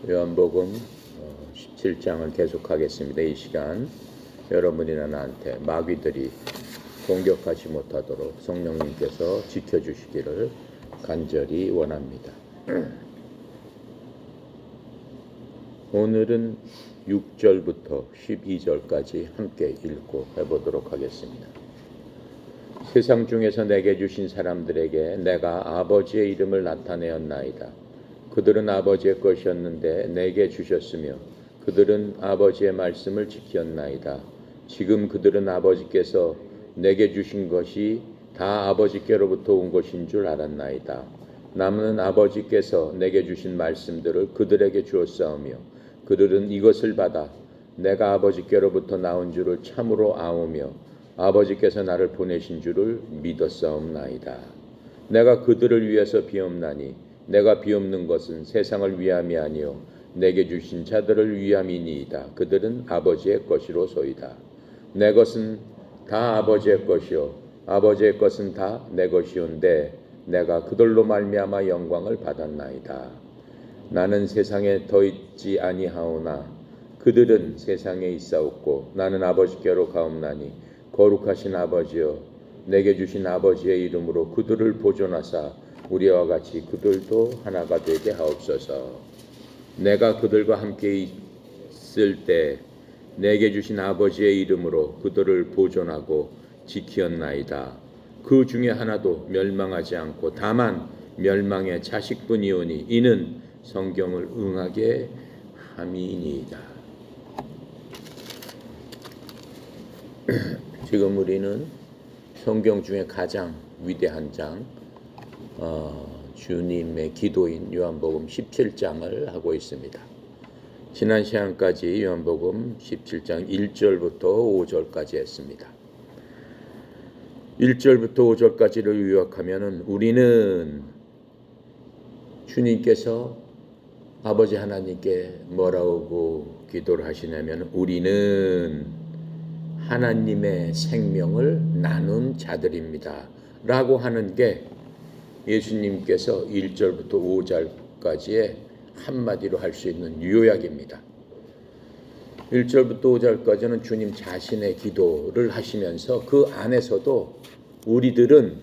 요한복음 17장을 계속하겠습니다. 이 시간 여러분이나 나한테 마귀들이 공격하지 못하도록 성령님께서 지켜주시기를 간절히 원합니다. 오늘은 6절부터 12절까지 함께 읽고 해보도록 하겠습니다. 세상 중에서 내게 주신 사람들에게 내가 아버지의 이름을 나타내었나이다. 그들은 아버지의 것이었는데 내게 주셨으며 그들은 아버지의 말씀을 지켰나이다. 지금 그들은 아버지께서 내게 주신 것이 다 아버지께로부터 온 것인 줄 알았나이다. 나는 아버지께서 내게 주신 말씀들을 그들에게 주었사오며 그들은 이것을 받아 내가 아버지께로부터 나온 줄을 참으로 아오며 아버지께서 나를 보내신 줄을 믿었사옵나이다. 내가 그들을 위해서 비옵나니 내가 비옵는 것은 세상을 위함이 아니요 내게 주신 자들을 위함이니이다. 그들은 아버지의 것이로소이다. 내 것은 다 아버지의 것이요 아버지의 것은 다 내 것이온데 내가 그들로 말미암아 영광을 받았나이다. 나는 세상에 더 있지 아니하오나 그들은 세상에 있사옵고 나는 아버지께로 가옵나니 거룩하신 아버지여 내게 주신 아버지의 이름으로 그들을 보존하사 우리와 같이 그들도 하나가 되게 하옵소서. 내가 그들과 함께 있을 때 내게 주신 아버지의 이름으로 그들을 보존하고 지키었나이다. 그 중에 하나도 멸망하지 않고 다만 멸망의 자식뿐이오니 이는 성경을 응하게 함이니이다. 지금 우리는 성경 중에 가장 위대한 장 주님의 기도인 요한복음 17장을 하고 있습니다. 지난 시간까지 요한복음 17장 1절부터 5절까지 했습니다. 1절부터 5절까지를 요약하면 우리는 주님께서 아버지 하나님께 뭐라고 기도를 하시냐면 우리는 하나님의 생명을 나눈 자들입니다 라고 하는 게 예수님께서 1절부터 5절까지의 한마디로 할 수 있는 요약입니다. 1절부터 5절까지는 주님 자신의 기도를 하시면서 그 안에서도 우리들은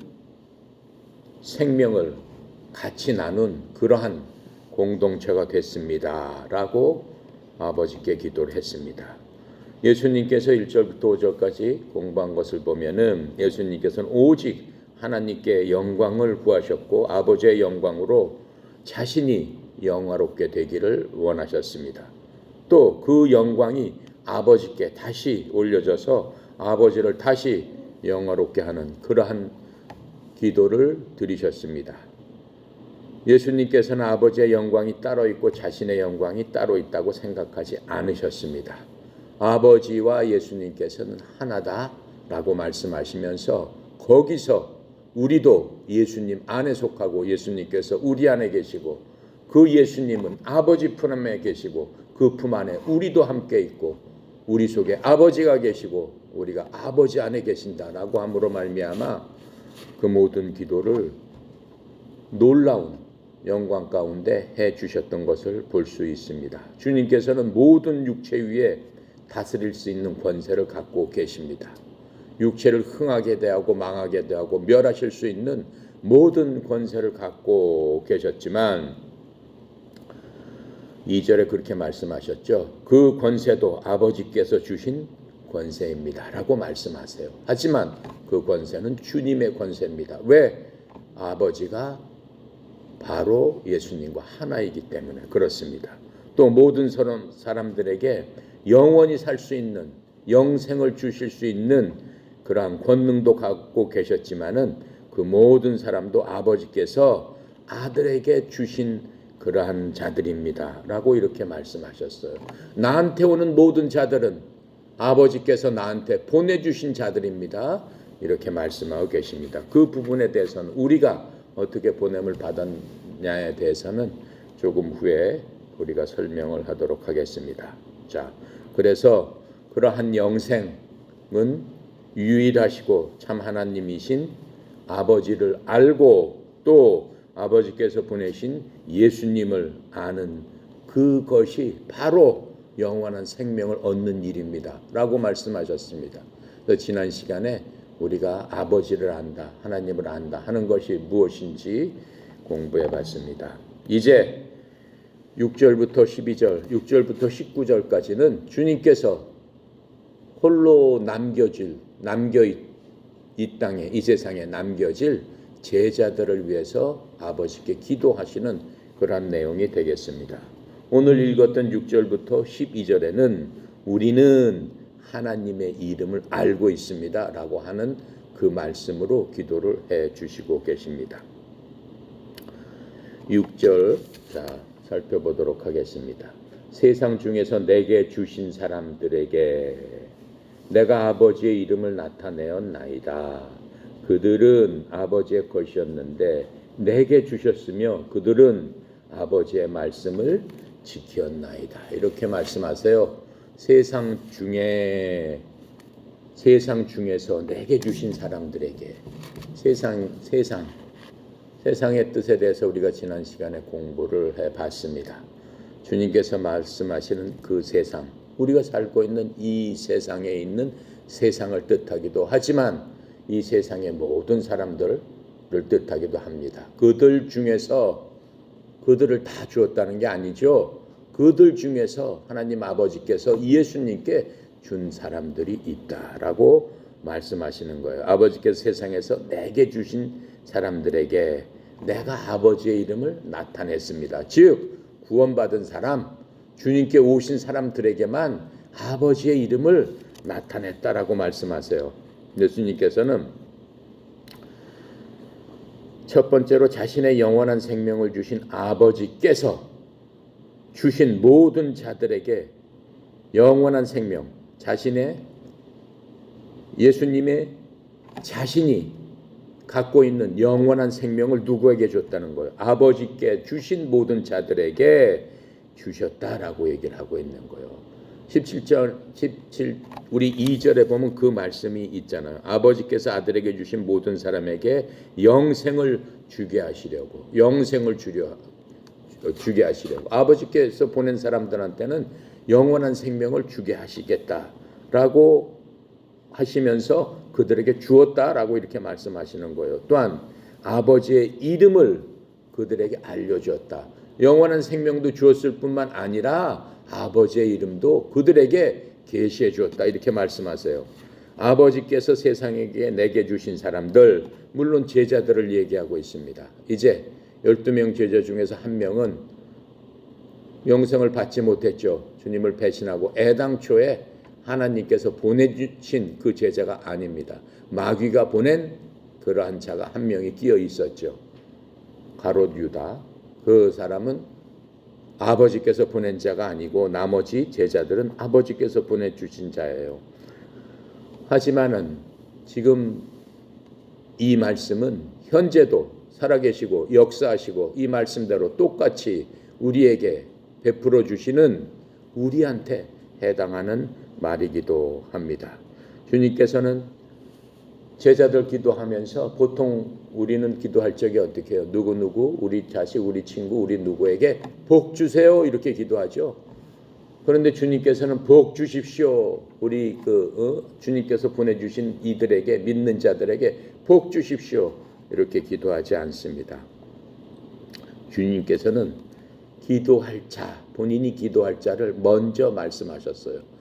생명을 같이 나눈 그러한 공동체가 됐습니다 라고 아버지께 기도를 했습니다. 예수님께서 1절부터 5절까지 공부한 것을 보면은 예수님께서는 오직 하나님께 영광을 구하셨고 아버지의 영광으로 자신이 영화롭게 되기를 원하셨습니다. 또 그 영광이 아버지께 다시 올려져서 아버지를 다시 영화롭게 하는 그러한 기도를 드리셨습니다. 예수님께서는 아버지의 영광이 따로 있고 자신의 영광이 따로 있다고 생각하지 않으셨습니다. 아버지와 예수님께서는 하나다라고 말씀하시면서 거기서 우리도 예수님 안에 속하고 예수님께서 우리 안에 계시고 그 예수님은 아버지 품 안에 계시고 그 품 안에 우리도 함께 있고 우리 속에 아버지가 계시고 우리가 아버지 안에 계신다라고 함으로 말미암아 그 모든 기도를 놀라운 영광 가운데 해 주셨던 것을 볼 수 있습니다. 주님께서는 모든 육체 위에 다스릴 수 있는 권세를 갖고 계십니다. 육체를 흥하게 대하고 망하게 대하고 멸하실 수 있는 모든 권세를 갖고 계셨지만 2절에 그렇게 말씀하셨죠. 그 권세도 아버지께서 주신 권세입니다 라고 말씀하세요. 하지만 그 권세는 주님의 권세입니다. 왜? 아버지가 바로 예수님과 하나이기 때문에 그렇습니다. 또 모든 사람들에게 영원히 살 수 있는 영생을 주실 수 있는 그러한 권능도 갖고 계셨지만은 그 모든 사람도 아버지께서 아들에게 주신 그러한 자들입니다 라고 이렇게 말씀하셨어요. 나한테 오는 모든 자들은 아버지께서 나한테 보내주신 자들입니다 이렇게 말씀하고 계십니다. 그 부분에 대해서는 우리가 어떻게 보냄을 받았냐에 대해서는 조금 후에 우리가 설명을 하도록 하겠습니다. 자, 그래서 그러한 영생은 유일하시고 참 하나님이신 아버지를 알고 또 아버지께서 보내신 예수님을 아는 그것이 바로 영원한 생명을 얻는 일입니다 라고 말씀하셨습니다. 그래서 지난 시간에 우리가 아버지를 안다, 하나님을 안다 하는 것이 무엇인지 공부해 봤습니다. 이제 6절부터 12절, 6절부터 19절까지는 주님께서 홀로 이 땅에, 이 세상에 남겨질 제자들을 위해서 아버지께 기도하시는 그런 내용이 되겠습니다. 오늘 읽었던 6절부터 12절에는 우리는 하나님의 이름을 알고 있습니다 라고 하는 그 말씀으로 기도를 해 주시고 계십니다. 6절 살펴보도록 하겠습니다. 세상 중에서 내게 주신 사람들에게 내가 아버지의 이름을 나타내었나이다. 그들은 아버지의 것이었는데 내게 주셨으며 그들은 아버지의 말씀을 지켰나이다. 이렇게 말씀하세요. 세상 중에서 내게 주신 사람들에게 세상의 뜻에 대해서 우리가 지난 시간에 공부를 해봤습니다. 주님께서 말씀하시는 그 세상, 우리가 살고 있는 이 세상에 있는 세상을 뜻하기도 하지만 이 세상의 모든 사람들을 뜻하기도 합니다. 그들 중에서 그들을 다 주었다는 게 아니죠. 그들 중에서 하나님 아버지께서 예수님께 준 사람들이 있다라고 말씀하시는 거예요. 아버지께서 세상에서 내게 주신 사람들에게 내가 아버지의 이름을 나타냈습니다. 즉 구원받은 사람, 주님께 오신 사람들에게만 아버지의 이름을 나타냈다라고 말씀하세요. 예수님께서는 첫 번째로 자신의 영원한 생명을 주신 아버지께서 주신 모든 자들에게 영원한 생명, 예수님의 자신이 갖고 있는 영원한 생명을 누구에게 줬다는 거예요? 아버지께 주신 모든 자들에게 주셨다라고 얘기를 하고 있는 거예요. 17 우리 2절에 보면 그 말씀이 있잖아요. 아버지께서 아들에게 주신 모든 사람에게 영생을 주게 하시려고, 주게 하시려고, 아버지께서 보낸 사람들한테는 영원한 생명을 주게 하시겠다라고 하시면서 그들에게 주었다라고 이렇게 말씀하시는 거예요. 또한 아버지의 이름을 그들에게 알려주었다. 영원한 생명도 주었을 뿐만 아니라 아버지의 이름도 그들에게 계시해 주었다. 이렇게 말씀하세요. 아버지께서 세상에게 내게 주신 사람들, 물론 제자들을 얘기하고 있습니다. 이제 12명 제자 중에서 한 명은 영생을 받지 못했죠. 주님을 배신하고 애당초에 하나님께서 보내주신 그 제자가 아닙니다. 마귀가 보낸 그러한 자가 한 명이 끼어 있었죠. 가롯 유다. 그 사람은 아버지께서 보낸 자가 아니고 나머지 제자들은 아버지께서 보내주신 자예요. 하지만은 지금 이 말씀은 현재도 살아계시고 역사하시고 이 말씀대로 똑같이 우리에게 베풀어 주시는 우리한테 해당하는 말이기도 합니다. 주님께서는 제자들 기도하면서 보통 우리는 기도할 적에 어떻게 해요? 누구 우리 자식, 우리 친구, 우리 누구에게 복 주세요 이렇게 기도하죠. 그런데 주님께서는 복 주십시오. 우리 주님께서 보내주신 이들에게, 믿는 자들에게 복 주십시오 이렇게 기도하지 않습니다. 주님께서는 기도할 자, 본인이 기도할 자를 먼저 말씀하셨어요.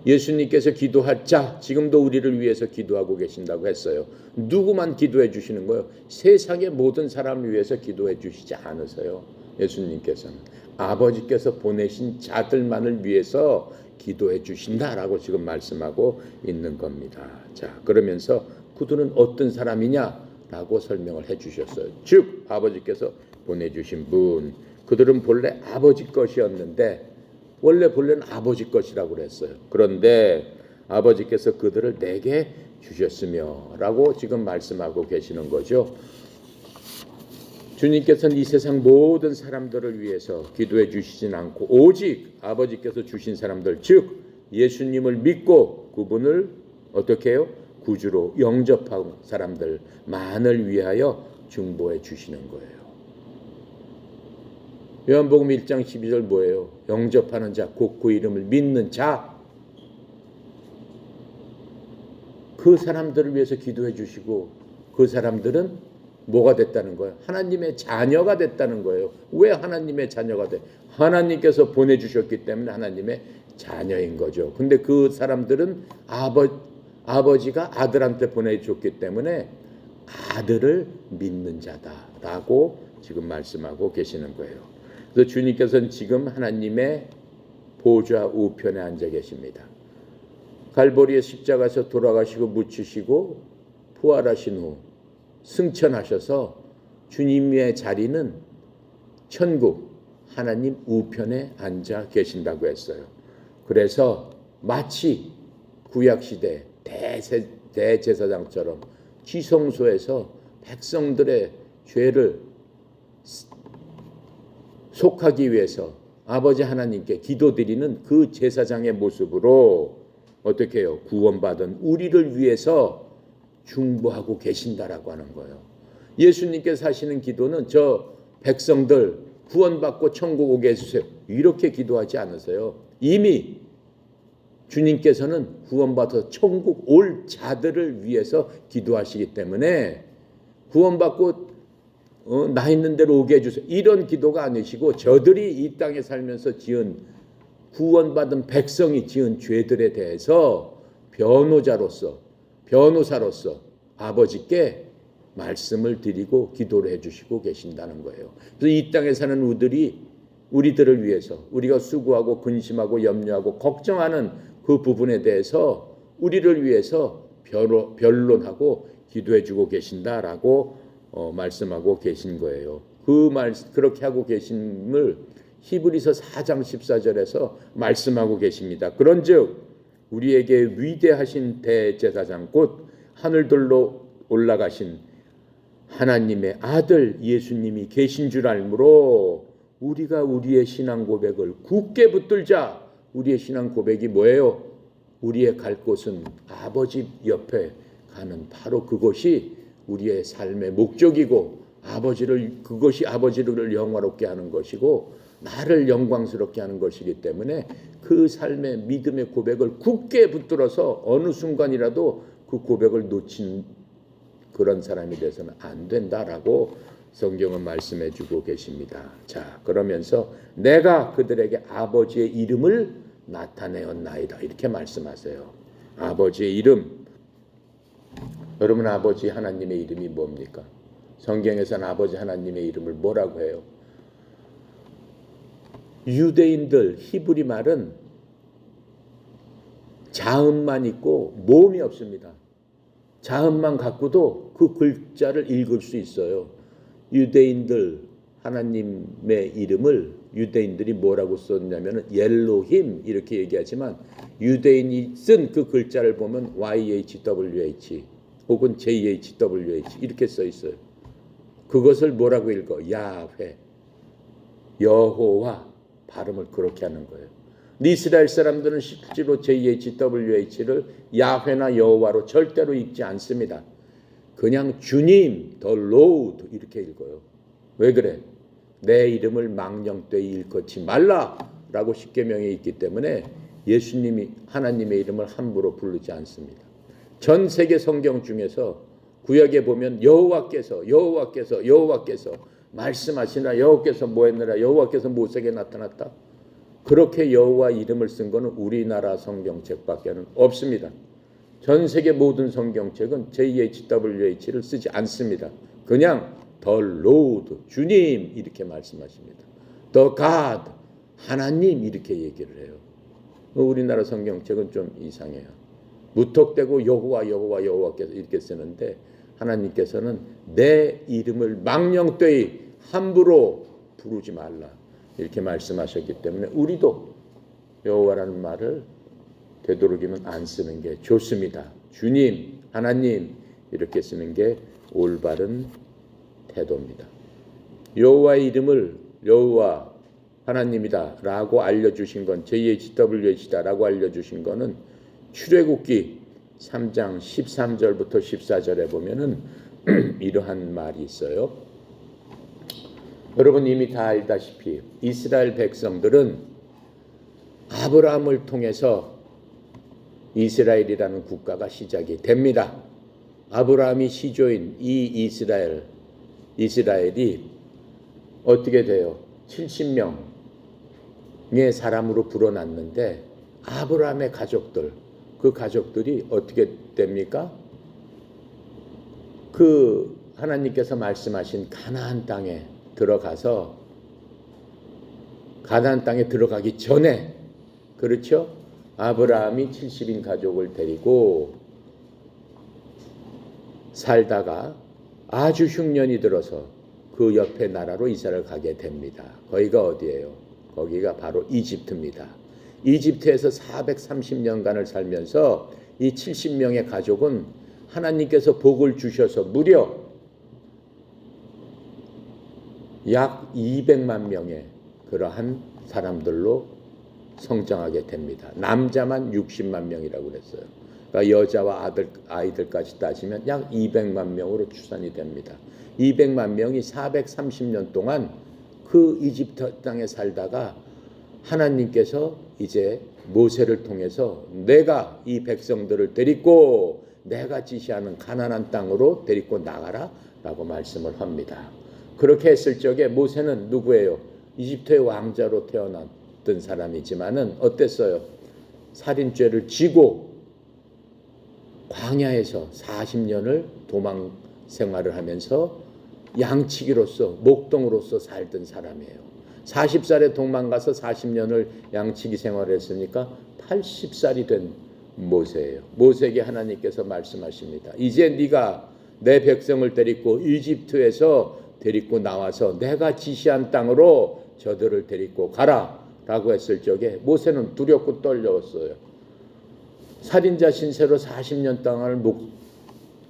예수님께서 기도할 자, 지금도 우리를 위해서 기도하고 계신다고 했어요. 누구만 기도해 주시는 거예요? 세상의 모든 사람을 위해서 기도해 주시지 않으세요. 예수님께서는 아버지께서 보내신 자들만을 위해서 기도해 주신다라고 지금 말씀하고 있는 겁니다. 자, 그러면서 그들은 어떤 사람이냐라고 설명을 해 주셨어요. 즉 아버지께서 보내주신 분, 그들은 본래 아버지 것이었는데 본래는 아버지 것이라고 그랬어요. 그런데 아버지께서 그들을 내게 주셨으며 라고 지금 말씀하고 계시는 거죠. 주님께서는 이 세상 모든 사람들을 위해서 기도해 주시진 않고 오직 아버지께서 주신 사람들, 즉 예수님을 믿고 그분을 어떻게 해요? 구주로 영접한 사람들만을 위하여 중보해 주시는 거예요. 요한복음 1장 12절 뭐예요? 영접하는 자, 곧 그 이름을 믿는 자, 그 사람들을 위해서 기도해 주시고 그 사람들은 뭐가 됐다는 거예요? 하나님의 자녀가 됐다는 거예요. 왜 하나님의 자녀가 돼? 하나님께서 보내주셨기 때문에 하나님의 자녀인 거죠. 근데 그 사람들은 아버지가 아들한테 보내줬기 때문에 아들을 믿는 자다라고 지금 말씀하고 계시는 거예요. 그래서 주님께서는 지금 하나님의 보좌 우편에 앉아 계십니다. 갈보리의 십자가에서 돌아가시고 묻히시고 부활하신 후 승천하셔서 주님의 자리는 천국 하나님 우편에 앉아 계신다고 했어요. 그래서 마치 구약시대 대제사장처럼 지성소에서 백성들의 죄를 속하기 위해서 아버지 하나님께 기도드리는 그 제사장의 모습으로 어떻게 해요? 구원받은 우리를 위해서 중보하고 계신다라고 하는 거예요. 예수님께서 하시는 기도는 저 백성들 구원받고 천국 오게 해주세요, 이렇게 기도하지 않으세요. 이미 주님께서는 구원받아서 천국 올 자들을 위해서 기도하시기 때문에 구원받고 나 있는 대로 오게 해주세요, 이런 기도가 아니시고 저들이 이 땅에 살면서 지은 구원받은 백성이 지은 죄들에 대해서 변호사로서 아버지께 말씀을 드리고 기도를 해주시고 계신다는 거예요. 그래서 이 땅에 사는 우리들을 위해서 우리가 수고하고 근심하고 염려하고 걱정하는 그 부분에 대해서 우리를 위해서 변론하고 기도해주고 계신다라고 말씀하고 계신 거예요. 그렇게 하고 계심을 히브리서 4장 14절에서 말씀하고 계십니다. 그런즉 우리에게 위대하신 대제사장 곧 하늘들로 올라가신 하나님의 아들 예수님이 계신 줄 알므로 우리가 우리의 신앙 고백을 굳게 붙들자. 우리의 신앙 고백이 뭐예요? 우리의 갈 곳은 아버지 옆에 가는 바로 그것이 우리의 삶의 목적이고 그것이 아버지를 영화롭게 하는 것이고 나를 영광스럽게 하는 것이기 때문에 그 삶의 믿음의 고백을 굳게 붙들어서 어느 순간이라도 그 고백을 놓친 그런 사람이 돼서는 안 된다라고 성경은 말씀해 주고 계십니다. 자, 그러면서 내가 그들에게 아버지의 이름을 나타내었나이다 이렇게 말씀하세요. 아버지의 이름. 여러분, 아버지 하나님의 이름이 뭡니까? 성경에서는 아버지 하나님의 이름을 뭐라고 해요? 유대인들 히브리 말은 자음만 있고 모음이 없습니다. 자음만 갖고도 그 글자를 읽을 수 있어요. 유대인들 하나님의 이름을 유대인들이 뭐라고 썼냐면 옐로힘 이렇게 얘기하지만 유대인이 쓴 그 글자를 보면 YHWH 혹은 JHWH 이렇게 써 있어요. 그것을 뭐라고 읽어? 야훼, 여호와, 발음을 그렇게 하는 거예요. 이스라엘 사람들은 실제로 JHWH를 야훼나 여호와로 절대로 읽지 않습니다. 그냥 주님, the Lord 이렇게 읽어요. 왜 그래? 내 이름을 망령되이 일컫지 말라라고 십계명에 있기 때문에 예수님이 하나님의 이름을 함부로 부르지 않습니다. 전 세계 성경 중에서 구약에 보면 여호와께서 말씀하시나 여호와께서 뭐 했느라 여호와께서 모세에게 나타났다. 그렇게 여호와 이름을 쓴 것은 우리나라 성경책밖에는 없습니다. 전 세계 모든 성경책은 JHWH를 쓰지 않습니다. 그냥 The Lord, 주님 이렇게 말씀하십니다. The God, 하나님 이렇게 얘기를 해요. 우리나라 성경책은 좀 이상해요. 무턱대고 여호와께서 이렇게 쓰는데 하나님께서는 내 이름을 망령되이 함부로 부르지 말라 이렇게 말씀하셨기 때문에 우리도 여호와라는 말을 되도록이면 안 쓰는 게 좋습니다. 주님, 하나님 이렇게 쓰는 게 올바른 태도입니다. 여호와의 이름을 여호와 하나님이다 라고 알려주신 건 JHWH다 라고 알려주신 거는 출애굽기 3장 13절부터 14절에 보면은 이러한 말이 있어요. 여러분 이미 다 알다시피 이스라엘 백성들은 아브라함을 통해서 이스라엘이라는 국가가 시작이 됩니다. 아브라함이 시조인 이 이스라엘이 어떻게 돼요? 70명의 사람으로 불어났는데 아브라함의 가족들, 그 가족들이 어떻게 됩니까? 그 하나님께서 말씀하신 가나안 땅에 들어가서 가나안 땅에 들어가기 전에, 그렇죠? 아브라함이 70인 가족을 데리고 살다가 아주 흉년이 들어서 그 옆에 나라로 이사를 가게 됩니다. 거기가 어디예요? 거기가 바로 이집트입니다. 이집트에서 430년간을 살면서 이 70명의 가족은 하나님께서 복을 주셔서 무려 약 200만 명의 그러한 사람들로 성장하게 됩니다. 남자만 60만 명이라고 그랬어요. 그러니까 여자와 아이들까지 따지면 약 200만 명으로 추산이 됩니다. 200만 명이 430년 동안 그 이집트 땅에 살다가 하나님께서 이제 모세를 통해서 내가 이 백성들을 데리고 내가 지시하는 가나안 땅으로 데리고 나가라 라고 말씀을 합니다. 그렇게 했을 적에 모세는 누구예요? 이집트의 왕자로 태어났던 사람이지만은 어땠어요? 살인죄를 지고 광야에서 40년을 도망 생활을 하면서 양치기로서 목동으로서 살던 사람이에요. 40살에 도망가서 40년을 양치기 생활을 했으니까 80살이 된 모세예요. 모세에게 하나님께서 말씀하십니다. 이제 네가 내 백성을 데리고 이집트에서 데리고 나와서 내가 지시한 땅으로 저들을 데리고 가라 라고 했을 적에 모세는 두렵고 떨려왔어요. 살인자 신세로 40년 동안을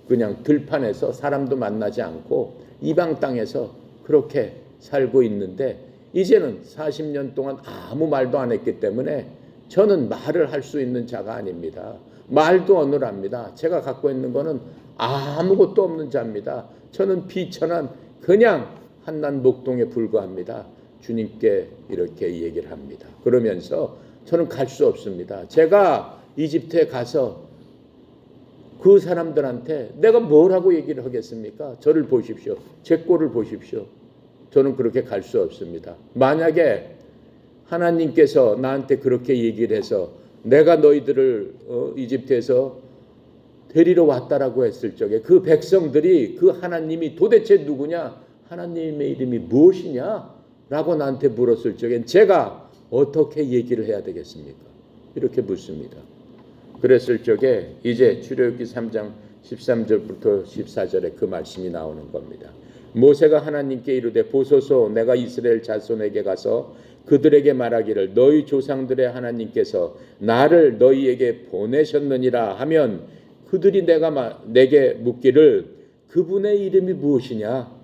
그냥 들판에서 사람도 만나지 않고 이방 땅에서 그렇게 살고 있는데 이제는 40년 동안 아무 말도 안 했기 때문에 저는 말을 할 수 있는 자가 아닙니다. 말도 어눌합니다. 제가 갖고 있는 거는 아무것도 없는 자입니다. 저는 비천한 그냥 한낱 목동에 불과합니다. 주님께 이렇게 얘기를 합니다. 그러면서 저는 갈 수 없습니다. 제가 이집트에 가서 그 사람들한테 내가 뭐라고 얘기를 하겠습니까? 저를 보십시오. 제 꼴을 보십시오. 저는 그렇게 갈 수 없습니다. 만약에 하나님께서 나한테 그렇게 얘기를 해서 내가 너희들을 이집트에서 데리러 왔다라고 했을 적에 그 백성들이 그 하나님이 도대체 누구냐? 하나님의 이름이 무엇이냐? 라고 나한테 물었을 적엔 제가 어떻게 얘기를 해야 되겠습니까? 이렇게 묻습니다. 그랬을 적에 이제 출애굽기 3장 13절부터 14절에 그 말씀이 나오는 겁니다. 모세가 하나님께 이르되 보소서 내가 이스라엘 자손에게 가서 그들에게 말하기를 너희 조상들의 하나님께서 나를 너희에게 보내셨느니라 하면 그들이 내게 묻기를 그분의 이름이 무엇이냐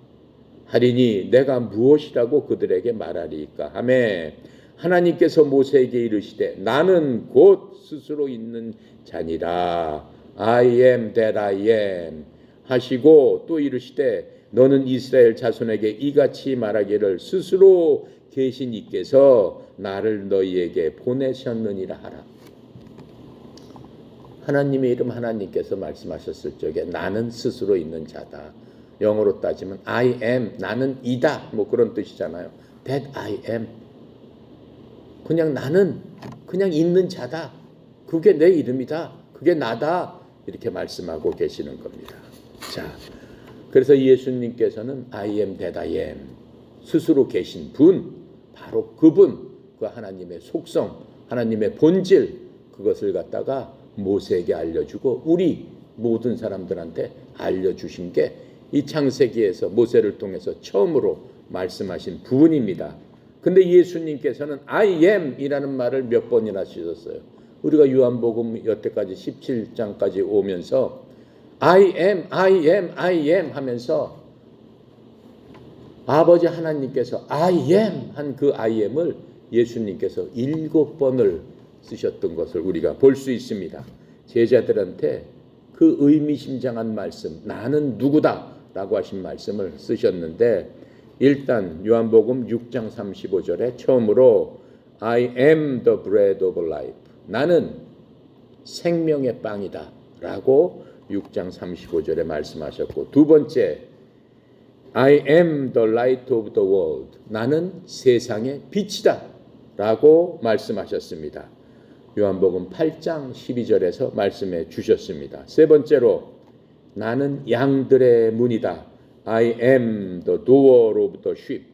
하리니 내가 무엇이라고 그들에게 말하리이까 하매 하나님께서 모세에게 이르시되 나는 곧 스스로 있는 자니라 I am that I am 하시고 또 이르시되 너는 이스라엘 자손에게 이같이 말하기를 스스로 계신 이께서 나를 너희에게 보내셨느니라 하라. 하나님의 이름 하나님께서 말씀하셨을 적에 나는 스스로 있는 자다. 영어로 따지면 I am 나는 이다 뭐 그런 뜻이잖아요. That I am 그냥 나는 그냥 있는 자다. 그게 내 이름이다. 그게 나다. 이렇게 말씀하고 계시는 겁니다. 자, 그래서 예수님께서는 I am that I am 스스로 계신 분 바로 그분 그 하나님의 속성 하나님의 본질 그것을 갖다가 모세에게 알려주고 우리 모든 사람들한테 알려주신 게 이 창세기에서 모세를 통해서 처음으로 말씀하신 부분입니다. 근데 예수님께서는 I am 이라는 말을 몇 번이나 하셨어요. 우리가 요한복음 여태까지 17장까지 오면서 I am, I am, I am 하면서 아버지 하나님께서 I am 한 그 I am을 예수님께서 7번을 쓰셨던 것을 우리가 볼 수 있습니다. 제자들한테 그 의미심장한 말씀 나는 누구다 라고 하신 말씀을 쓰셨는데 일단 요한복음 6장 35절에 처음으로 I am the bread of life. 나는 생명의 빵이다 라고 6장 35절에 말씀하셨고, 두 번째 I am the light of the world. 나는 세상의 빛이다 라고 말씀하셨습니다. 요한복음 8장 12절에서 말씀해 주셨습니다. 세 번째로 나는 양들의 문이다. I am the door of the sheep.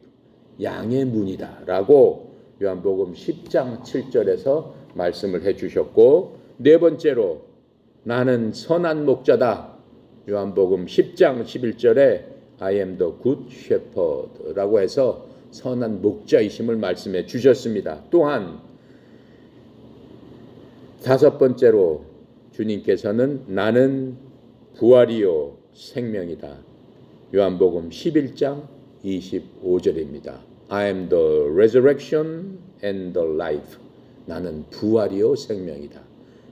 양의 문이다 라고 요한복음 10장 7절에서 말씀을 해 주셨고, 네 번째로 나는 선한 목자다. 요한복음 10장 11절에 I am the good shepherd 라고 해서 선한 목자이심을 말씀해 주셨습니다. 또한 다섯 번째로 주님께서는 나는 부활이요 생명이다. 요한복음 11장 25절입니다. I am the resurrection and the life. 나는 부활이요 생명이다.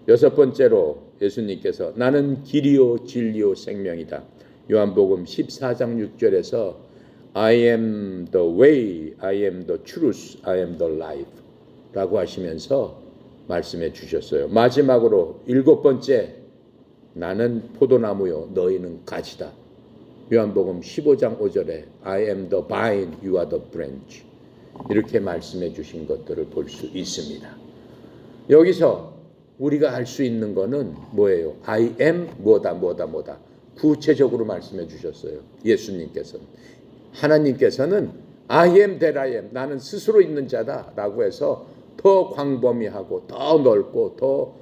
여섯 번째로 예수님께서 나는 길이요 진리요 생명이다. 요한복음 14장 6절에서 I am the way, I am the truth, I am the life 라고 하시면서 말씀해 주셨어요. 마지막으로 일곱 번째, 나는 포도나무요 너희는 가지다. 요한복음 15장 5절에 I am the vine, you are the branch. 이렇게 말씀해 주신 것들을 볼 수 있습니다. 여기서 우리가 알 수 있는 거는 뭐예요? I am 뭐다. 구체적으로 말씀해 주셨어요. 예수님께서는. 하나님께서는 I am that I am. 나는 스스로 있는 자다 라고 해서 더 광범위하고 더 넓고 더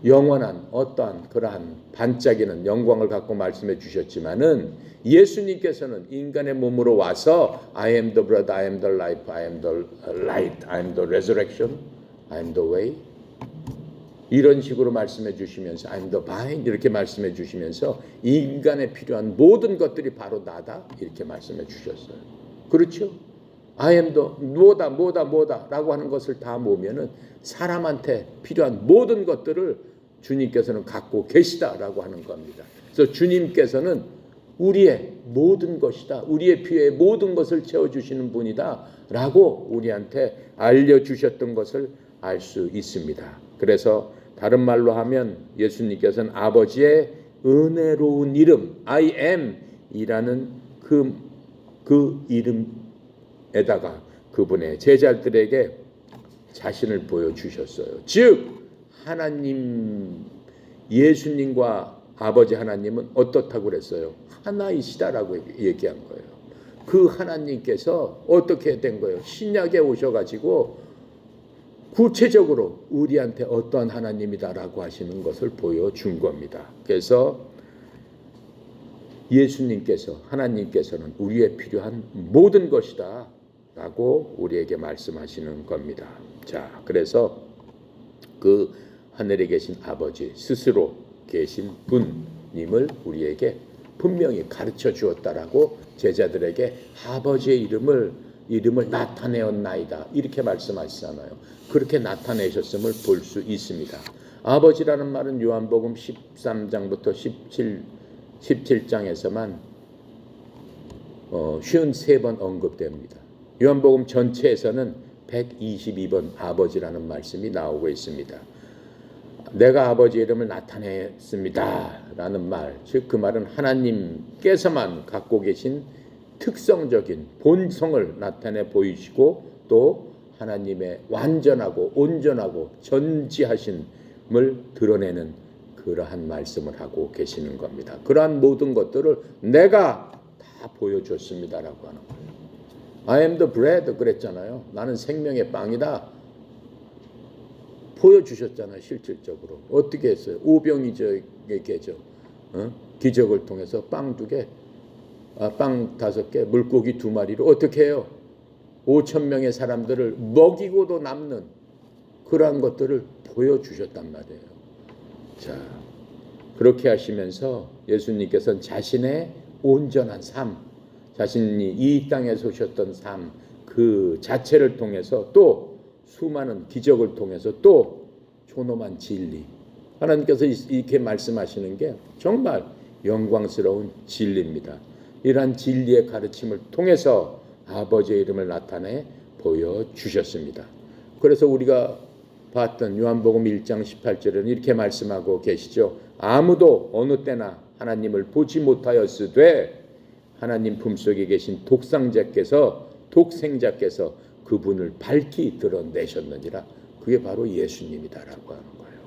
영원한 어떠한 그러한 반짝이는 영광을 갖고 말씀해 주셨지만은, 예수님께서는 인간의 몸으로 와서 I am the bread, I am the life, I am the light, I am the resurrection, I am the way 이런 식으로 말씀해 주시면서 I am the vine 이렇게 말씀해 주시면서 인간에 필요한 모든 것들이 바로 나다 이렇게 말씀해 주셨어요. 그렇죠? I am the 뭐다 라고 하는 것을 다 모으면은 사람한테 필요한 모든 것들을 주님께서는 갖고 계시다라고 하는 겁니다. 그래서 주님께서는 우리의 모든 것이다. 우리의 필요의 모든 것을 채워주시는 분이다 라고 우리한테 알려주셨던 것을 알 수 있습니다. 그래서 다른 말로 하면 예수님께서는 아버지의 은혜로운 이름 I am 이라는 그 이름에다가 그분의 제자들에게 자신을 보여주셨어요. 즉 하나님 예수님과 아버지 하나님은 어떻다고 그랬어요? 하나이시다라고 얘기한 거예요. 그 하나님께서 어떻게 된 거예요? 신약에 오셔가지고 구체적으로 우리한테 어떠한 하나님이다라고 하시는 것을 보여준 겁니다. 그래서 예수님께서 하나님께서는 우리의 필요한 모든 것이다 라고 우리에게 말씀하시는 겁니다. 자, 그래서 그 하늘에 계신 아버지 스스로 계신 분님을 우리에게 분명히 가르쳐 주었다라고 제자들에게 아버지의 이름을 나타내었나이다 이렇게 말씀하시잖아요. 그렇게 나타내셨음을 볼 수 있습니다. 아버지라는 말은 요한복음 13장부터 17장에서만 53번 언급됩니다. 요한복음 전체에서는 122번 아버지라는 말씀이 나오고 있습니다. 내가 아버지의 이름을 나타냈습니다 라는 말, 즉 그 말은 하나님께서만 갖고 계신 특성적인 본성을 나타내 보이시고 또 하나님의 완전하고 온전하고 전지하심을 드러내는 그러한 말씀을 하고 계시는 겁니다. 그러한 모든 것들을 내가 다 보여줬습니다라고 하는 거예요. I am the bread 그랬잖아요. 나는 생명의 빵이다. 보여주셨잖아요. 실질적으로. 어떻게 했어요? 오병이어에게죠. 기적을 통해서 빵 2개, 빵 5개, 물고기 2마리로 어떻게 해요? 5,000명의 사람들을 먹이고도 남는 그러한 것들을 보여주셨단 말이에요. 자, 그렇게 하시면서 예수님께서는 자신의 온전한 삶, 자신이 이 땅에서 오셨던 삶, 그 자체를 통해서 또 수많은 기적을 통해서 또 존엄한 진리, 하나님께서 이렇게 말씀하시는 게 정말 영광스러운 진리입니다. 이러한 진리의 가르침을 통해서 아버지의 이름을 나타내 보여주셨습니다. 그래서 우리가 봤던 요한복음 1장 18절에는 이렇게 말씀하고 계시죠. 아무도 어느 때나 하나님을 보지 못하였으되 하나님 품속에 계신 독생자께서 그분을 밝히 드러내셨느니라. 그게 바로 예수님이다라고 하는 거예요.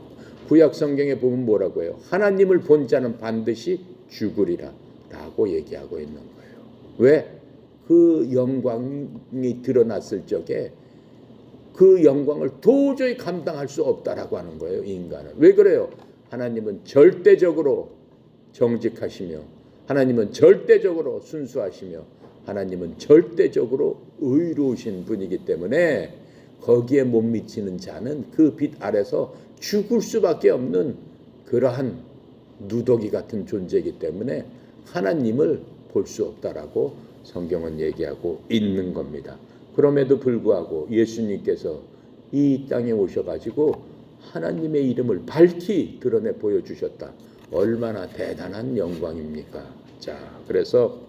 구약 성경에 보면 뭐라고 해요? 하나님을 본 자는 반드시 죽으리라 라고 얘기하고 있는 거예요. 왜? 그 영광이 드러났을 적에 그 영광을 도저히 감당할 수 없다라고 하는 거예요. 인간은. 왜 그래요? 하나님은 절대적으로 정직하시며 하나님은 절대적으로 순수하시며 하나님은 절대적으로 의로우신 분이기 때문에 거기에 못 미치는 자는 그 빛 아래서 죽을 수밖에 없는 그러한 누더기 같은 존재이기 때문에 하나님을 볼 수 없다라고 성경은 얘기하고 있는 겁니다. 그럼에도 불구하고 예수님께서 이 땅에 오셔가지고 하나님의 이름을 밝히 드러내 보여주셨다. 얼마나 대단한 영광입니까? 자, 그래서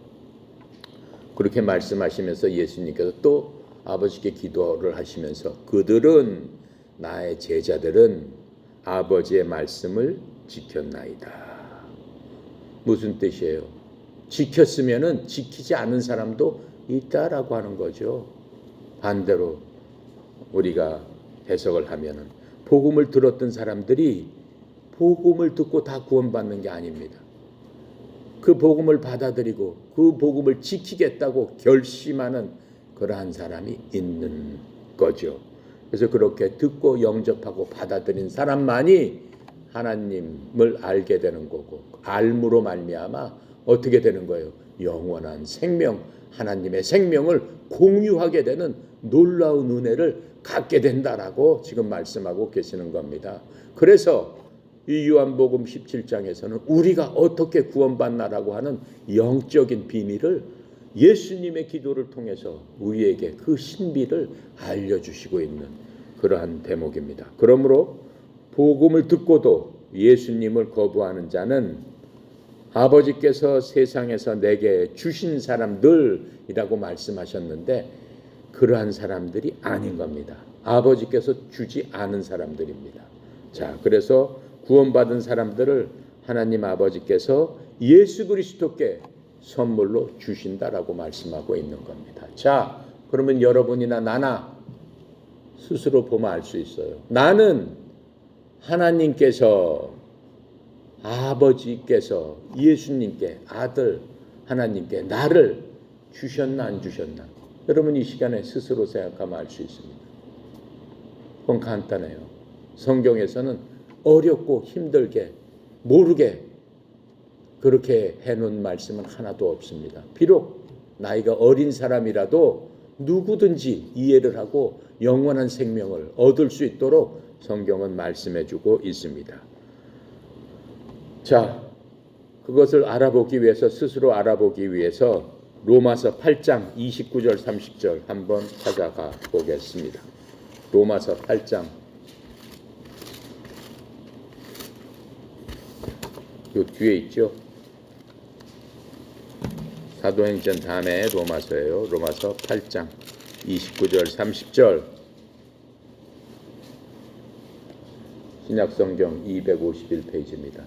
그렇게 말씀하시면서 예수님께서 또 아버지께 기도를 하시면서 그들은 나의 제자들은 아버지의 말씀을 지켰나이다. 무슨 뜻이에요? 지켰으면은 지키지 않은 사람도 있다라고 하는 거죠. 반대로 우리가 해석을 하면은 복음을 들었던 사람들이 복음을 듣고 다 구원받는 게 아닙니다. 그 복음을 받아들이고 그 복음을 지키겠다고 결심하는 그러한 사람이 있는 거죠. 그래서 그렇게 듣고 영접하고 받아들인 사람만이 하나님을 알게 되는 거고 알므로 말미암아 어떻게 되는 거예요? 영원한 생명, 하나님의 생명을 공유하게 되는 놀라운 은혜를 갖게 된다라고 지금 말씀하고 계시는 겁니다. 그래서 이 요한복음 17장에서는 우리가 어떻게 구원받나라고 하는 영적인 비밀을 예수님의 기도를 통해서 우리에게 그 신비를 알려주시고 있는 그러한 대목입니다. 그러므로 복음을 듣고도 예수님을 거부하는 자는 아버지께서 세상에서 내게 주신 사람들이라고 말씀하셨는데 그러한 사람들이 아닌 겁니다. 아버지께서 주지 않은 사람들입니다. 자, 그래서 구원받은 사람들을 하나님 아버지께서 예수 그리스도께 선물로 주신다라고 말씀하고 있는 겁니다. 자, 그러면 여러분이나 나나 스스로 보면 알 수 있어요. 나는 하나님께서 아버지께서 예수님께 아들 하나님께 나를 주셨나 안 주셨나? 여러분 이 시간에 스스로 생각하면 알 수 있습니다. 그건 간단해요. 성경에서는 어렵고 힘들게 모르게 그렇게 해놓은 말씀은 하나도 없습니다. 비록 나이가 어린 사람이라도 누구든지 이해를 하고 영원한 생명을 얻을 수 있도록 성경은 말씀해주고 있습니다. 자, 그것을 알아보기 위해서 스스로 알아보기 위해서 로마서 8장 29절 30절 한번 찾아가 보겠습니다. 로마서 8장 요 뒤에 있죠. 사도행전 다음에 로마서예요. 로마서 8장 29절 30절 신약성경 251페이지입니다.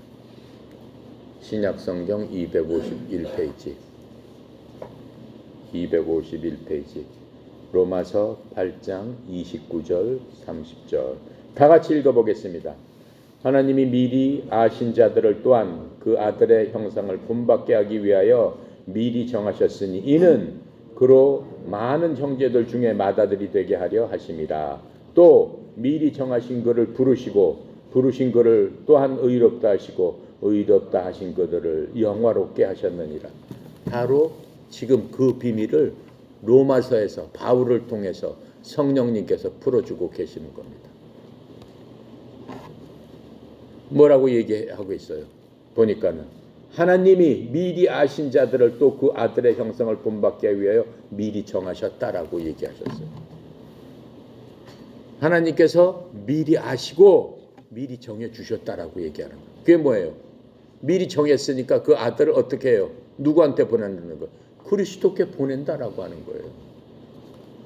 신약성경 251페이지 251페이지 로마서 8장 29절 30절 다 같이 읽어보겠습니다. 하나님이 미리 아신 자들을 또한 그 아들의 형상을 본받게 하기 위하여 미리 정하셨으니 이는 그로 많은 형제들 중에 맏아들이 되게 하려 하심이라. 또 미리 정하신 그를 부르시고 부르신 그를 또한 의롭다 하시고 의롭다 하신 그들을 영화롭게 하셨느니라. 바로 지금 그 비밀을 로마서에서 바울을 통해서 성령님께서 풀어주고 계시는 겁니다. 뭐라고 얘기하고 있어요? 보니까는 하나님이 미리 아신 자들을 또 그 아들의 형상을 본받게 위하여 미리 정하셨다라고 얘기하셨어요. 하나님께서 미리 아시고 미리 정해주셨다라고 얘기하는 거예요. 그게 뭐예요? 미리 정했으니까 그 아들을 어떻게 해요? 누구한테 보낸다는 거예요? 그리스도께 보낸다라고 하는 거예요.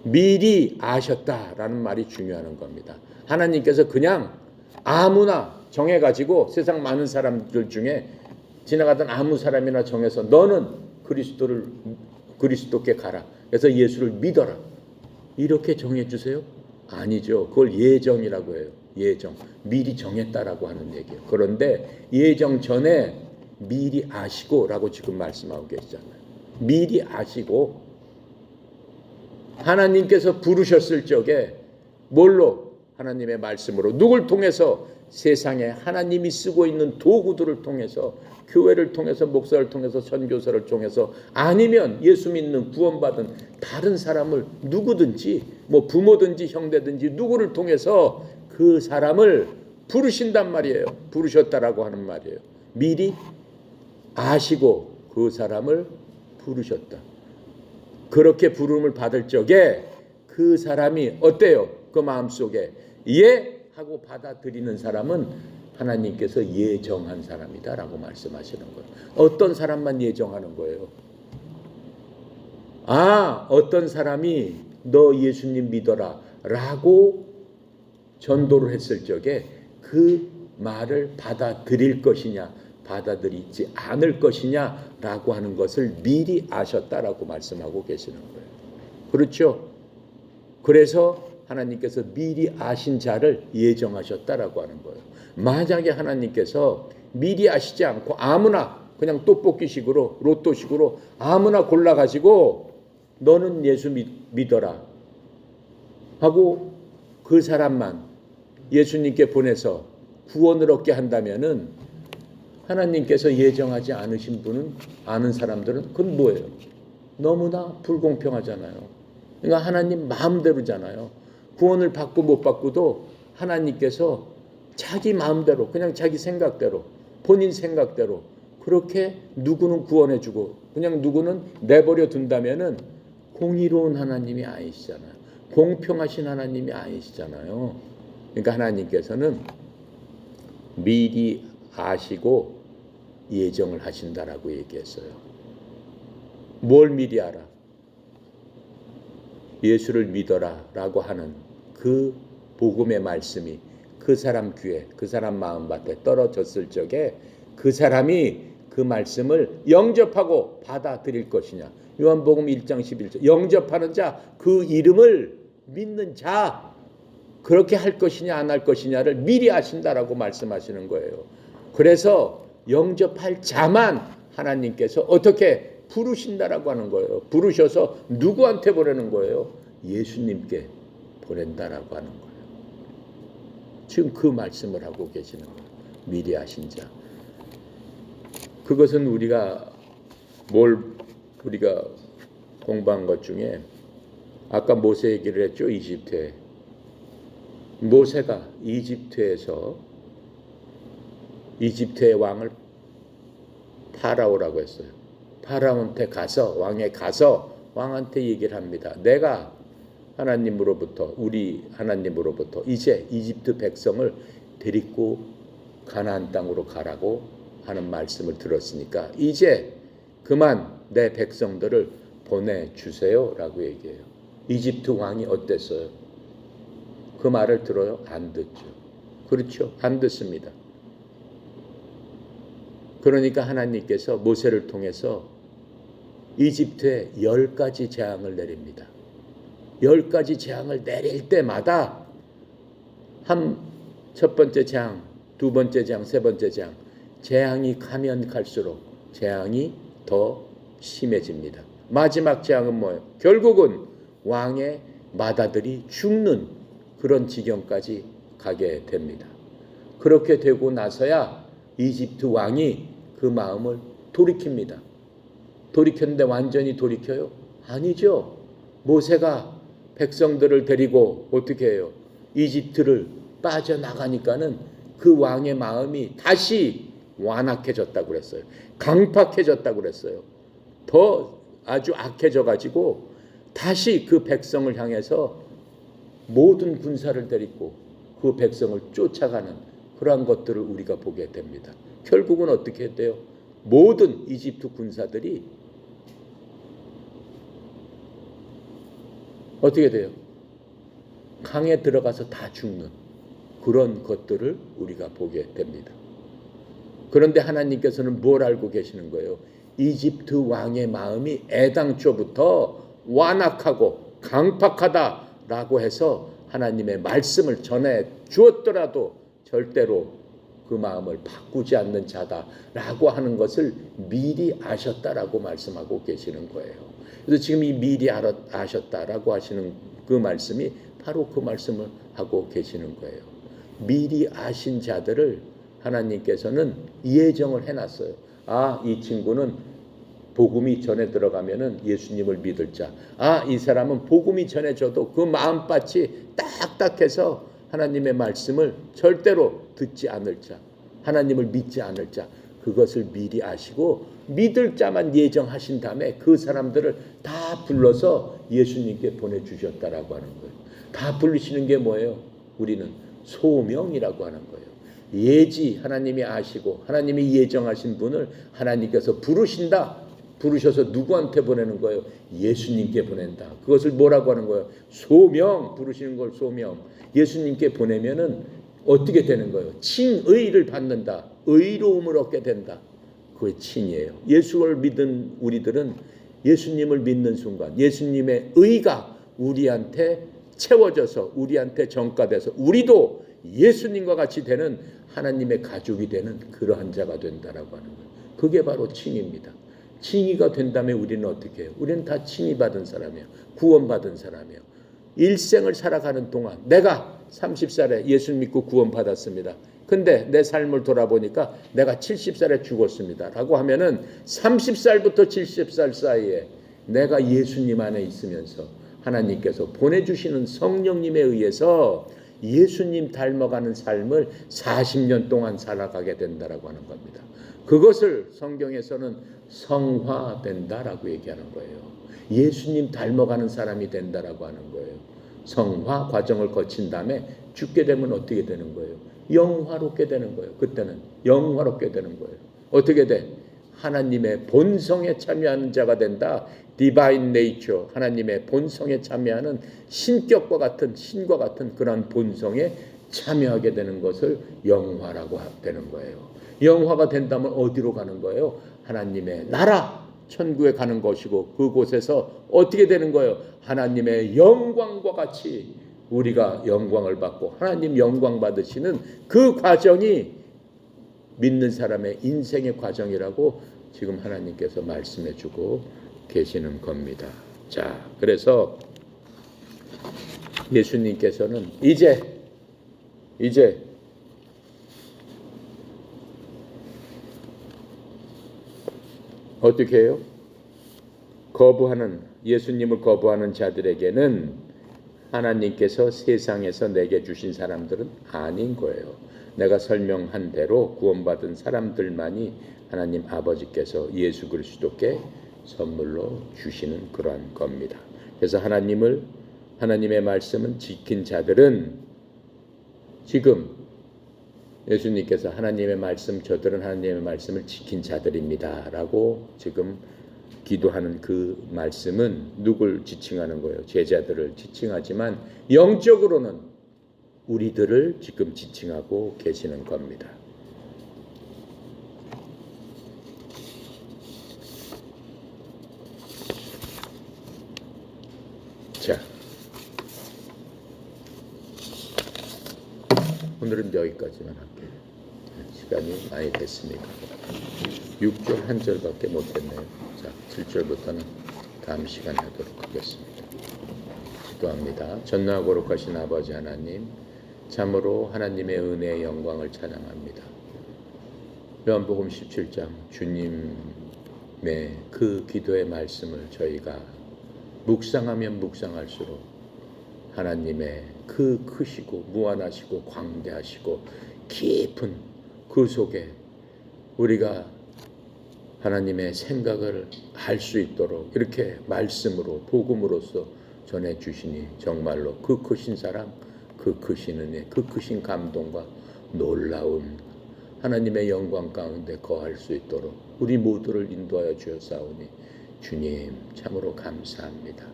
미리 아셨다라는 말이 중요한 겁니다. 하나님께서 그냥 아무나 정해가지고 세상 많은 사람들 중에 지나가던 아무 사람이나 정해서 너는 그리스도께 가라. 그래서 예수를 믿어라. 이렇게 정해주세요? 아니죠. 그걸 예정이라고 해요. 예정. 미리 정했다라고 하는 얘기예요. 그런데 예정 전에 미리 아시고라고 지금 말씀하고 계시잖아요. 미리 아시고 하나님께서 부르셨을 적에 뭘로? 하나님의 말씀으로. 누굴 통해서? 세상에 하나님이 쓰고 있는 도구들을 통해서, 교회를 통해서, 목사를 통해서, 선교사를 통해서, 아니면 예수 믿는 구원받은 다른 사람을 누구든지, 뭐 부모든지 형제든지 누구를 통해서 그 사람을 부르신단 말이에요. 부르셨다라고 하는 말이에요. 미리 아시고 그 사람을 부르셨다. 그렇게 부름을 받을 적에 그 사람이 어때요? 그 마음속에 예 하고 받아들이는 사람은 하나님께서 예정한 사람이다라고 말씀하시는 거예요. 어떤 사람만 예정하는 거예요? 어떤 사람이 너 예수님 믿어라 라고 전도를 했을 적에 그 말을 받아들일 것이냐 받아들이지 않을 것이냐라고 하는 것을 미리 아셨다라고 말씀하고 계시는 거예요. 그렇죠? 그래서 하나님께서 미리 아신 자를 예정하셨다라고 하는 거예요. 만약에 하나님께서 미리 아시지 않고 아무나 그냥 떡볶이식으로 로또식으로 아무나 골라가지고 너는 예수 믿어라 하고 그 사람만 예수님께 보내서 구원을 얻게 한다면은 하나님께서 예정하지 않으신 분은 아는 사람들은 그건 뭐예요? 너무나 불공평하잖아요. 그러니까 하나님 마음대로잖아요. 구원을 받고 못 받고도 하나님께서 자기 마음대로 그냥 자기 생각대로 본인 생각대로 그렇게 누구는 구원해주고 그냥 누구는 내버려 둔다면은 공의로운 하나님이 아니시잖아요. 공평하신 하나님이 아니시잖아요. 그러니까 하나님께서는 미리 아시고 예정을 하신다라고 얘기했어요. 뭘 미리 알아? 예수를 믿어라 라고 하는 그 복음의 말씀이 그 사람 귀에 그 사람 마음밭에 떨어졌을 적에 그 사람이 그 말씀을 영접하고 받아들일 것이냐. 요한복음 1장 11절 영접하는 자 그 이름을 믿는 자 그렇게 할 것이냐 안 할 것이냐를 미리 아신다라고 말씀하시는 거예요. 그래서 영접할 자만 하나님께서 어떻게 부르신다라고 하는 거예요. 부르셔서 누구한테 보내는 거예요? 예수님께 보낸다라고 하는 거예요. 지금 그 말씀을 하고 계시는 거예요. 미리 아신 자. 그것은 우리가 공부한 것 중에 아까 모세 얘기를 했죠. 이집트에. 모세가 이집트에서 이집트의 왕을 파라오라고 했어요. 파라오한테 가서 왕한테 얘기를 합니다. 내가 우리 하나님으로부터 이제 이집트 백성을 데리고 가나안 땅으로 가라고 하는 말씀을 들었으니까 이제 그만 내 백성들을 보내주세요라고 얘기해요. 이집트 왕이 어땠어요? 그 말을 들어요? 안 듣죠. 그렇죠? 안 듣습니다. 그러니까 하나님께서 모세를 통해서 이집트에 10가지 재앙을 내립니다. 10가지 재앙을 내릴 때마다 첫 번째 재앙, 두 번째 재앙, 세 번째 재앙, 재앙이 가면 갈수록 재앙이 더 심해집니다. 마지막 재앙은 뭐예요? 결국은 왕의 맏아들이 죽는 그런 지경까지 가게 됩니다. 그렇게 되고 나서야 이집트 왕이 그 마음을 돌이킵니다. 돌이켰는데 완전히 돌이켜요? 아니죠. 모세가 백성들을 데리고 어떻게 해요? 이집트를 빠져나가니까는 그 왕의 마음이 다시 완악해졌다고 그랬어요. 강팍해졌다고 그랬어요. 더 아주 악해져 가지고 다시 그 백성을 향해서 모든 군사를 데리고 그 백성을 쫓아가는 그러한 것들을 우리가 보게 됩니다. 결국은 어떻게 돼요? 모든 이집트 군사들이 어떻게 돼요? 강에 들어가서 다 죽는 그런 것들을 우리가 보게 됩니다. 그런데 하나님께서는 뭘 알고 계시는 거예요? 이집트 왕의 마음이 애당초부터 완악하고 강팍하다라고 해서 하나님의 말씀을 전해 주었더라도 절대로 그 마음을 바꾸지 않는 자다라고 하는 것을 미리 아셨다라고 말씀하고 계시는 거예요. 그래서 지금 이 미리 아셨다라고 하시는 그 말씀이 바로 그 말씀을 하고 계시는 거예요. 미리 아신 자들을 하나님께서는 예정을 해놨어요. 아, 이 친구는 복음이 전에 들어가면은 예수님을 믿을 자. 아, 이 사람은 복음이 전해져도 그 마음밭이 딱딱해서 하나님의 말씀을 절대로 듣지 않을 자. 하나님을 믿지 않을 자. 그것을 미리 아시고 믿을 자만 예정하신 다음에 그 사람들을 다 불러서 예수님께 보내주셨다라고 하는 거예요. 다 부르시는 게 뭐예요? 우리는 소명이라고 하는 거예요. 예지 하나님이 아시고 하나님이 예정하신 분을 하나님께서 부르신다. 부르셔서 누구한테 보내는 거예요? 예수님께 보낸다. 그것을 뭐라고 하는 거예요? 소명. 부르시는 걸 소명. 예수님께 보내면은 어떻게 되는 거예요? 칭의를 받는다. 의로움을 얻게 된다. 그게 칭이에요. 예수를 믿은 우리들은 예수님을 믿는 순간 예수님의 의가 우리한테 채워져서 우리한테 전가돼서 우리도 예수님과 같이 되는 하나님의 가족이 되는 그러한 자가 된다라고 하는 거예요. 그게 바로 칭의입니다. 칭의가 된다면 우리는 어떻게 해요? 우리는 다 칭의받은 사람이에요. 구원받은 사람이에요. 일생을 살아가는 동안 내가 30살에 예수 믿고 구원받았습니다. 근데 내 삶을 돌아보니까 내가 70살에 죽었습니다. 라고 하면은 30살부터 70살 사이에 내가 예수님 안에 있으면서 하나님께서 보내주시는 성령님에 의해서 예수님 닮아가는 삶을 40년 동안 살아가게 된다라고 하는 겁니다. 그것을 성경에서는 성화된다라고 얘기하는 거예요. 예수님 닮아가는 사람이 된다라고 하는 거예요. 성화 과정을 거친 다음에 죽게 되면 어떻게 되는 거예요? 영화롭게 되는 거예요. 그때는 영화롭게 되는 거예요. 어떻게 돼? 하나님의 본성에 참여하는 자가 된다. 디바인 네이처, 하나님의 본성에 참여하는 신격과 같은 신과 같은 그런 본성에 참여하게 되는 것을 영화라고 되는 거예요. 영화가 된다면 어디로 가는 거예요? 하나님의 나라, 천국에 가는 것이고 그곳에서 어떻게 되는 거예요? 하나님의 영광과 같이 우리가 영광을 받고 하나님 영광 받으시는 그 과정이 믿는 사람의 인생의 과정이라고 지금 하나님께서 말씀해 주고 계시는 겁니다. 자, 그래서 예수님께서는 이제 어떻게 해요? 예수님을 거부하는 자들에게는 하나님께서 세상에서 내게 주신 사람들은 아닌 거예요. 내가 설명한 대로 구원받은 사람들만이 하나님 아버지께서 예수 그리스도께 선물로 주시는 그러한 겁니다. 그래서 하나님의 말씀은 지킨 자들은 지금 예수님께서 저들은 하나님의 말씀을 지킨 자들입니다. 라고 지금 기도하는 그 말씀은 누굴 지칭하는 거예요? 제자들을 지칭하지만 영적으로는 우리들을 지금 지칭하고 계시는 겁니다. 자, 오늘은 여기까지만 할게요. 시간이 많이 됐습니다. 6절 한 절밖에 못했네요. 자, 7절부터는 다음 시간에 하도록 하겠습니다. 기도합니다. 전능하고 거룩하신 아버지 하나님, 참으로 하나님의 은혜의 영광을 찬양합니다. 요한복음 17장 주님의 그 기도의 말씀을 저희가 묵상하면 묵상할수록 하나님의 그 크시고 무한하시고 광대하시고 깊은 그 속에 우리가 하나님의 생각을 할 수 있도록 이렇게 말씀으로 복음으로써 전해주시니 정말로 그 크신 사랑, 그 크신 은혜, 그 크신 감동과 놀라운 하나님의 영광 가운데 거할 수 있도록 우리 모두를 인도하여 주옵사오니 주님 참으로 감사합니다.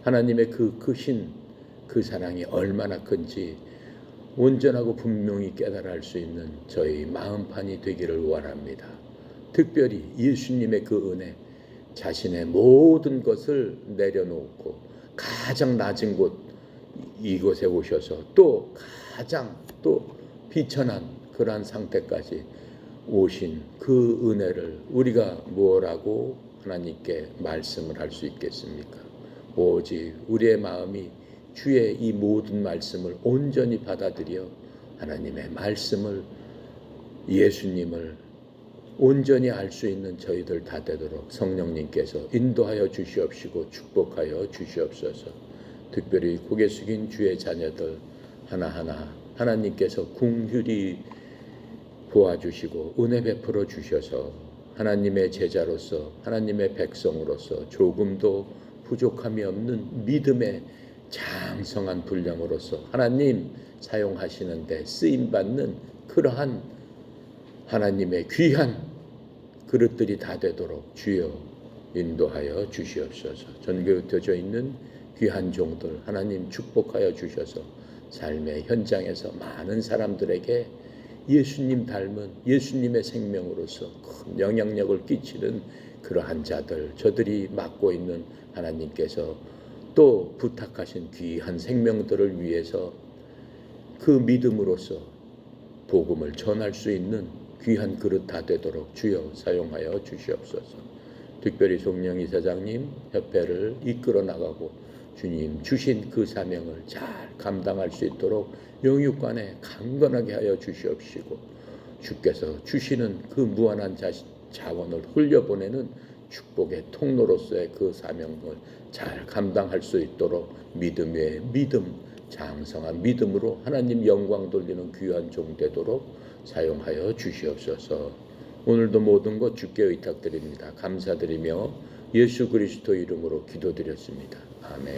하나님의 그 크신 그 사랑이 얼마나 큰지 온전하고 분명히 깨달아 할 수 있는 저희 마음판이 되기를 원합니다. 특별히 예수님의 그 은혜, 자신의 모든 것을 내려놓고 가장 낮은 곳 이곳에 오셔서 또 가장 또 비천한 그러한 상태까지 오신 그 은혜를 우리가 뭐라고 하나님께 말씀을 할 수 있겠습니까? 오직 우리의 마음이 주의 이 모든 말씀을 온전히 받아들여 하나님의 말씀을 예수님을 온전히 알 수 있는 저희들 다 되도록 성령님께서 인도하여 주시옵시고 축복하여 주시옵소서. 특별히 고개 숙인 주의 자녀들 하나하나 하나님께서 긍휼히 도와주시고 은혜 베풀어 주셔서 하나님의 제자로서 하나님의 백성으로서 조금도 부족함이 없는 믿음의 장성한 분량으로서 하나님 사용하시는데 쓰임받는 그러한 하나님의 귀한 그릇들이 다 되도록 주여 인도하여 주시옵소서. 전교에 흩어져 있는 귀한 종들 하나님 축복하여 주셔서 삶의 현장에서 많은 사람들에게 예수님 닮은 예수님의 생명으로서 큰 영향력을 끼치는 그러한 자들 저들이 맡고 있는 하나님께서 또 부탁하신 귀한 생명들을 위해서 그 믿음으로써 복음을 전할 수 있는 귀한 그릇 다 되도록 주여 사용하여 주시옵소서. 특별히 송영 이사장님 협회를 이끌어 나가고 주님 주신 그 사명을 잘 감당할 수 있도록 영육간에 강건하게 하여 주시옵시고 주께서 주시는 그 무한한 자원을 흘려보내는 축복의 통로로서의 그 사명을 잘 감당할 수 있도록 믿음 위에 믿음 장성한 믿음으로 하나님 영광 돌리는 귀한 종 되도록 사용하여 주시옵소서. 오늘도 모든 것 주께 의탁드립니다. 감사드리며 예수 그리스도 이름으로 기도드렸습니다. 아멘.